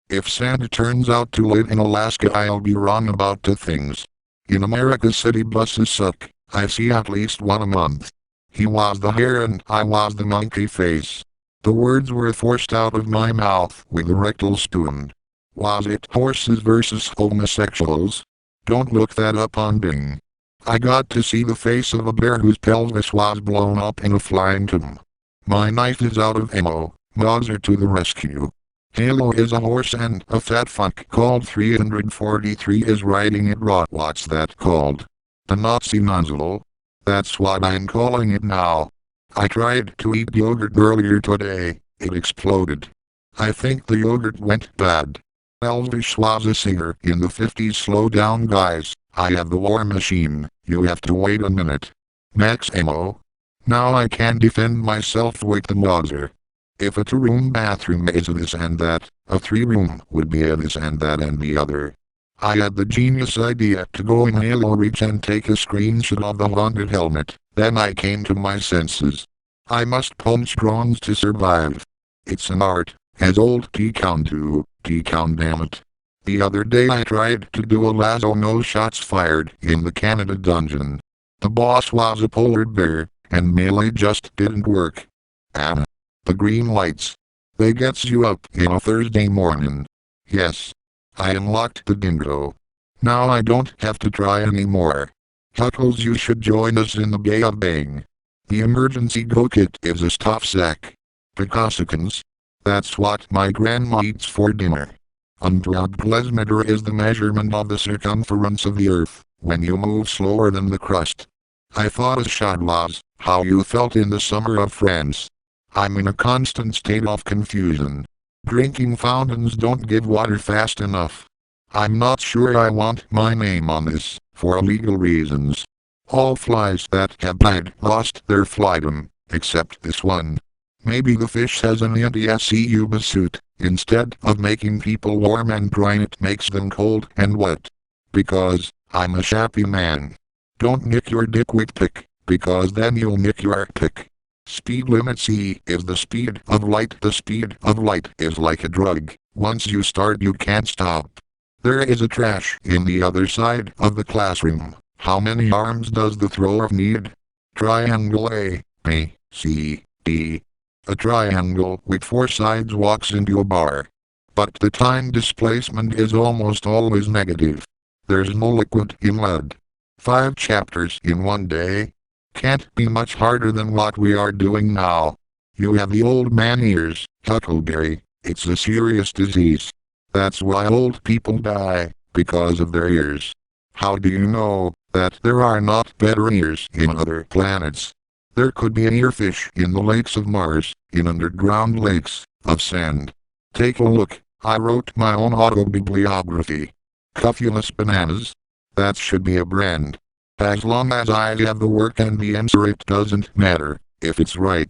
If Santa turns out to live in Alaska, I'll be wrong about 2 things. In America, city buses suck. I see at least one a month. He was the hare and I was the monkey face. The words were forced out of my mouth with a rectal spoon. Was it horses versus homosexuals? Don't look that up on Bing. I got to see the face of a bear whose pelvis was blown up in a flying tomb. My knife is out of ammo. Mauser to the rescue. Halo is a horse and a fat fuck called 343 is riding it raw. What's that called? The Nazi nozzle? That's what I'm calling it now. I tried to eat yogurt earlier today. It exploded. I think the yogurt went bad. Elvis was a singer in the 50s. Slow down guys. I have the war machine. You have to wait a minute. Max ammo. Now I can defend myself with the Mauser. If a 2-room bathroom is a this and that, a 3-room would be a this and that and the other. I had the genius idea to go in Halo Reach and take a screenshot of the haunted helmet. Then I came to my senses. I must punch drones to survive. It's an art, as old T-Count do. T-Count, damn it. The other day I tried to do a lasso no shots fired in the Canada dungeon. The boss was a polar bear, and melee just didn't work. The green lights. They gets you up in a Thursday morning. Yes. I unlocked the dingo. Now I don't have to try anymore. Huckles, you should join us in the Bay of Bang. The emergency go kit is a stuff sack. Precautions. That's what my grandma eats for dinner. Plesimeter is the measurement of the circumference of the earth, when you move slower than the crust. I thought a shot was how you felt in the summer of France. I'm in a constant state of confusion. Drinking fountains don't give water fast enough. I'm not sure I want my name on this, for legal reasons. All flies that have died lost their flydom, except this one. Maybe the fish has an anti-scuba suit. Instead of making people warm and dry, it makes them cold and wet. Because I'm a shappy man. Don't nick your dick with pick, because then you'll nick your pick. Speed limit C is the speed of light. The speed of light is like a drug. Once you start, you can't stop. There is a trash in the other side of the classroom. How many arms does the thrower need? Triangle A, B, C, D. A triangle with 4 sides walks into a bar. But the time displacement is almost always negative. There's no liquid in lead. 5 chapters in one day. Can't be much harder than what we are doing now. You have the old man ears, Huckleberry. It's a serious disease. That's why old people die, because of their ears. How do you know that there are not better ears in other planets? There could be an earfish in the lakes of Mars, in underground lakes of sand. Take a look. I wrote my own autobibliography. Cuffulous Bananas. That should be a brand. As long as I have the work and the answer, it doesn't matter if it's right.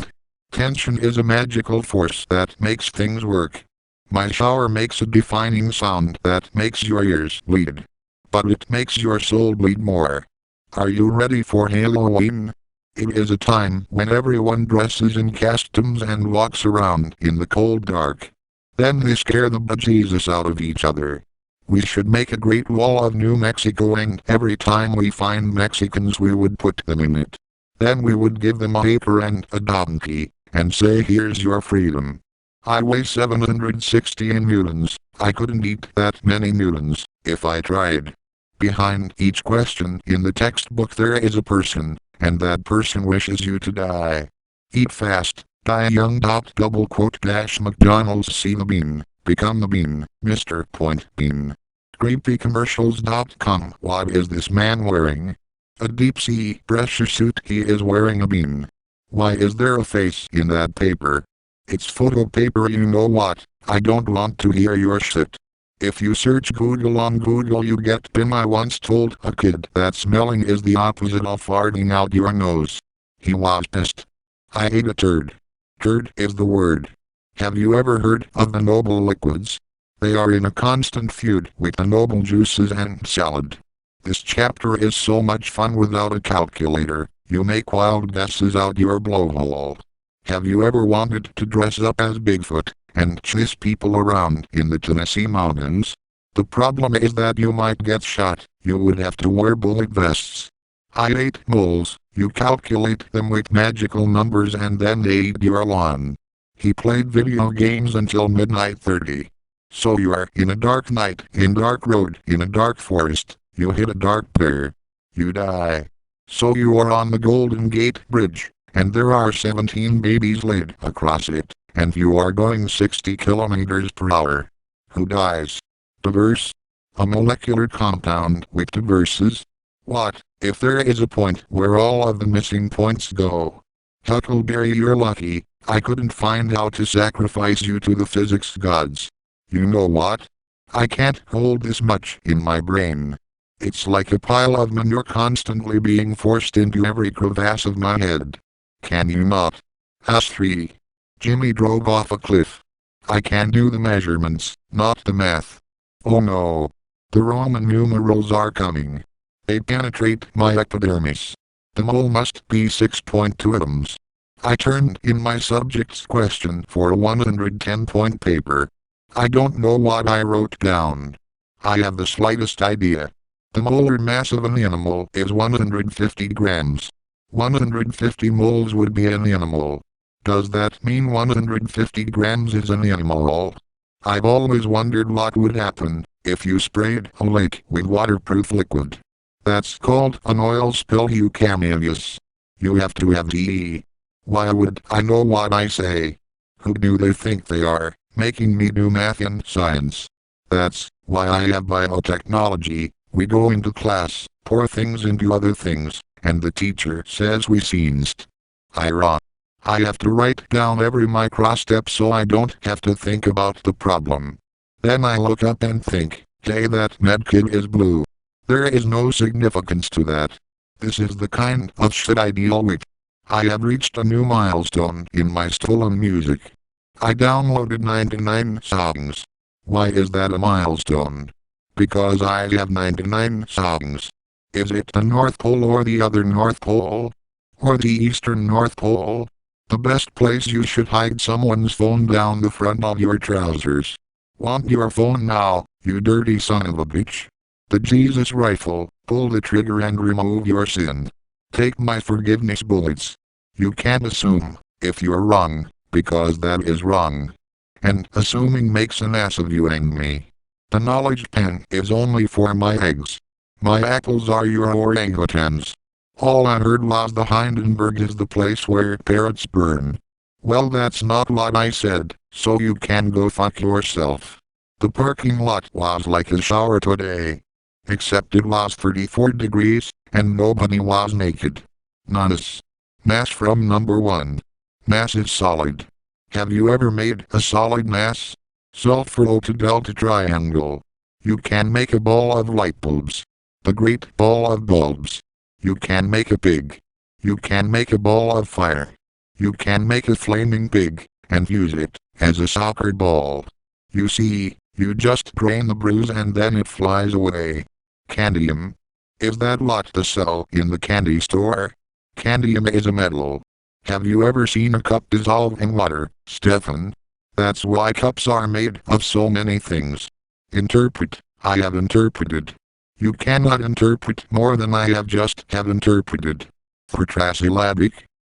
Tension is a magical force that makes things work. My shower makes a defining sound that makes your ears bleed. But it makes your soul bleed more. Are you ready for Halloween? It is a time when everyone dresses in costumes and walks around in the cold dark. Then they scare the bejesus out of each other. We should make a great wall of New Mexico, and every time we find Mexicans we would put them in it. Then we would give them a paper and a donkey, and say, here's your freedom. I weigh 760 newtons. I couldn't eat that many newtons, if I tried. Behind each question in the textbook there is a person, and that person wishes you to die. Eat fast, die young. Double quote dash McDonald's. See the bean, become the bean, Mr. Point Bean. Creepycommercials.com. What is this man wearing? A deep sea pressure suit. He is wearing a bean. Why is there a face in that paper? It's photo paper. You know what? I don't want to hear your shit. If you search Google on Google you get PIN. I once told a kid that smelling is the opposite of farting out your nose. He was pissed. I ate a turd. Turd is the word. Have you ever heard of the noble liquids? They are in a constant feud with the noble juices and salad. This chapter is so much fun without a calculator. You make wild guesses out your blowhole. Have you ever wanted to dress up as Bigfoot and chase people around in the Tennessee mountains. The problem is that you might get shot. You would have to wear bullet vests. I ate moles. You calculate them with magical numbers and then they eat your lawn. He played video games until midnight 30. So you are in a dark night, in dark road, in a dark forest. You hit a dark bear. You die. So you are on the Golden Gate Bridge, and there are 17 babies laid across it, and you are going 60 kilometers per hour. Who dies? Diverse? A molecular compound with diverses? What, if there is a point where all of the missing points go? Huckleberry, you're lucky. I couldn't find how to sacrifice you to the physics gods. You know what? I can't hold this much in my brain. It's like a pile of manure constantly being forced into every crevasse of my head. Can you not? Ask 3. Jimmy drove off a cliff. I can do the measurements, not the math. Oh no. The Roman numerals are coming. They penetrate my epidermis. The mole must be 6.2 atoms. I turned in my subject's question for a 110-point paper. I don't know what I wrote down. I have the slightest idea. The molar mass of an animal is 150 grams. 150 moles would be an animal. Does that mean 150 grams is an animal? I've always wondered what would happen if you sprayed a lake with waterproof liquid. That's called an oil spill, you camellias. You have to have DE. Why would I know what I say? Who do they think they are, making me do math and science? That's why I have biotechnology. We go into class, pour things into other things, and the teacher says we science. I have to write down every microstep so I don't have to think about the problem. Then I look up and think, hey, that medkit is blue. There is no significance to that. This is the kind of shit I deal with. I have reached a new milestone in my stolen music. I downloaded 99 songs. Why is that a milestone? Because I have 99 songs. Is it the North Pole or the other North Pole? Or the Eastern North Pole? The best place you should hide someone's phone down the front of your trousers. Want your phone now, you dirty son of a bitch? The Jesus rifle, pull the trigger and remove your sin. Take my forgiveness bullets. You can't assume, if you're wrong, because that is wrong. And assuming makes an ass of you and me. The knowledge pen is only for my eggs. My apples are your orangutans. All I heard was the Hindenburg is the place where parrots burn. Well, that's not what I said, so you can go fuck yourself. The parking lot was like a shower today. Except it was 34 degrees, and nobody was naked. Nice. Mass from number 1. Mass is solid. Have you ever made a solid mass? Solve for O to delta triangle. You can make a ball of light bulbs. The great ball of bulbs. You can make a pig. You can make a ball of fire. You can make a flaming pig, and use it as a soccer ball. You see, you just drain the bruise and then it flies away. Candium. Is that what they sell in the candy store? Candium is a metal. Have you ever seen a cup dissolve in water, Stefan? That's why cups are made of so many things. Interpret. I have interpreted. You cannot interpret more than I have interpreted. For trisyllabic.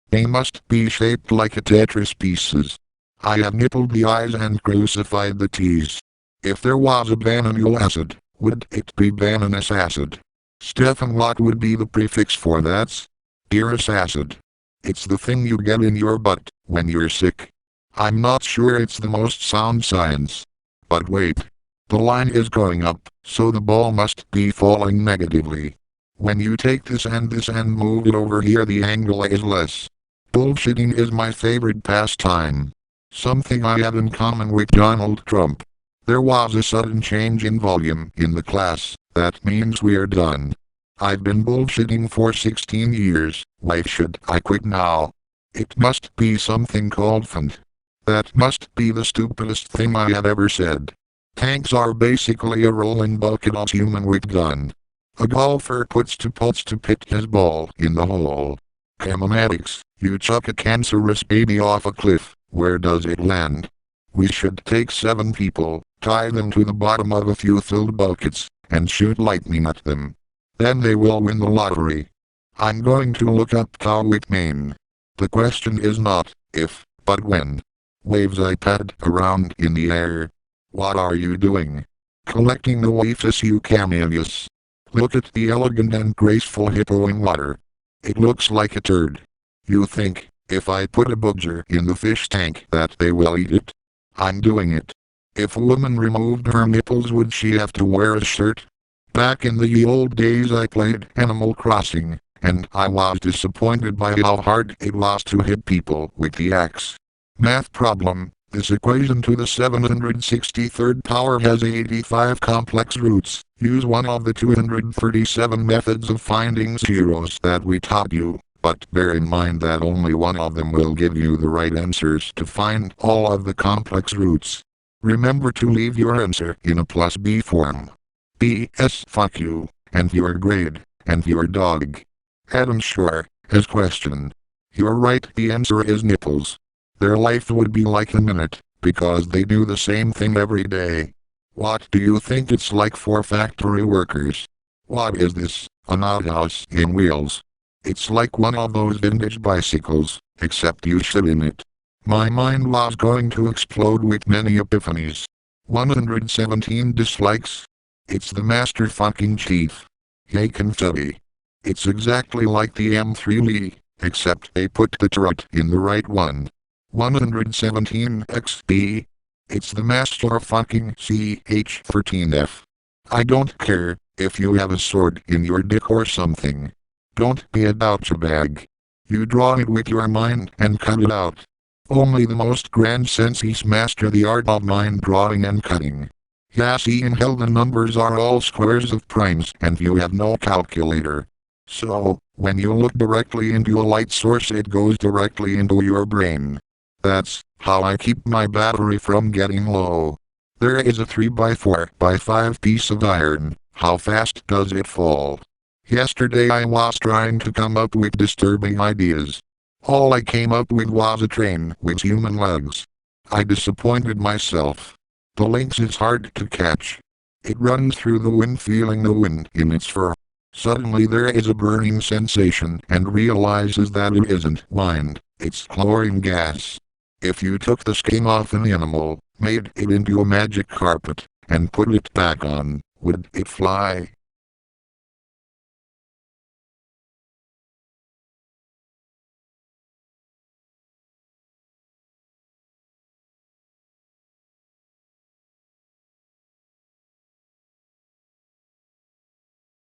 They must be shaped like a Tetris pieces. I have nippled the I's and crucified the T's. If there was a vanillul acid, would it be vanillus acid? Stefan, what would be the prefix for that? Pyrrhus acid. It's the thing you get in your butt when you're sick. I'm not sure it's the most sound science. But wait. The line is going up, so the ball must be falling negatively. When you take this and move it over here, the angle is less. Bullshitting is my favorite pastime. Something I have in common with Donald Trump. There was a sudden change in volume in the class. That means we're done. I've been bullshitting for 16 years. Why should I quit now? It must be something called fun. That must be the stupidest thing I have ever said. Tanks are basically a rolling bucket of human with gun. A golfer puts to pit his ball in the hole. Kinematics, you chuck a cancerous baby off a cliff, where does it land? We should take 7 people, tie them to the bottom of a few filled buckets, and shoot lightning at them. Then they will win the lottery. I'm going to look up Towwick, Maine. The question is not if, but when. Waves iPad around in the air. What are you doing? Collecting the Waifus you camellias. Look at the elegant and graceful hippo in water. It looks like a turd. You think, if I put a booger in the fish tank that they will eat it? I'm doing it. If a woman removed her nipples, would she have to wear a shirt? Back in the ye old days I played Animal Crossing, and I was disappointed by how hard it was to hit people with the axe. Math problem. This equation to the 763rd power has 85 complex roots. Use one of the 237 methods of finding zeros that we taught you, but bear in mind that only one of them will give you the right answers to find all of the complex roots. Remember to leave your answer in a plus B form. P.S. Fuck you, and your grade, and your dog. Adam Shore has questioned. You're right, the answer is nipples. Their life would be like a minute, because they do the same thing every day. What do you think it's like for factory workers? What is this, an outhouse in wheels? It's like one of those vintage bicycles, except you sit in it. My mind was going to explode with many epiphanies. 117 dislikes. It's the Master fucking Chief. Yay confetti. It's exactly like the M3 Lee, except they put the turret in the right one. 117 XD. It's the Master fucking CH13F. I don't care if you have a sword in your dick or something. Don't be a douchebag. You draw it with your mind and cut it out. Only the most grand senseis master the art of mind drawing and cutting. Yeah, see, in hell the numbers are all squares of primes and you have no calculator. So, when you look directly into a light source, it goes directly into your brain. That's how I keep my battery from getting low. There is a 3x4x5 piece of iron. How fast does it fall? Yesterday I was trying to come up with disturbing ideas. All I came up with was a train with human legs. I disappointed myself. The lynx is hard to catch. It runs through the wind feeling the wind in its fur. Suddenly there is a burning sensation and realizes that it isn't wind, it's chlorine gas. If you took the skin off an animal, made it into a magic carpet, and put it back on, would it fly?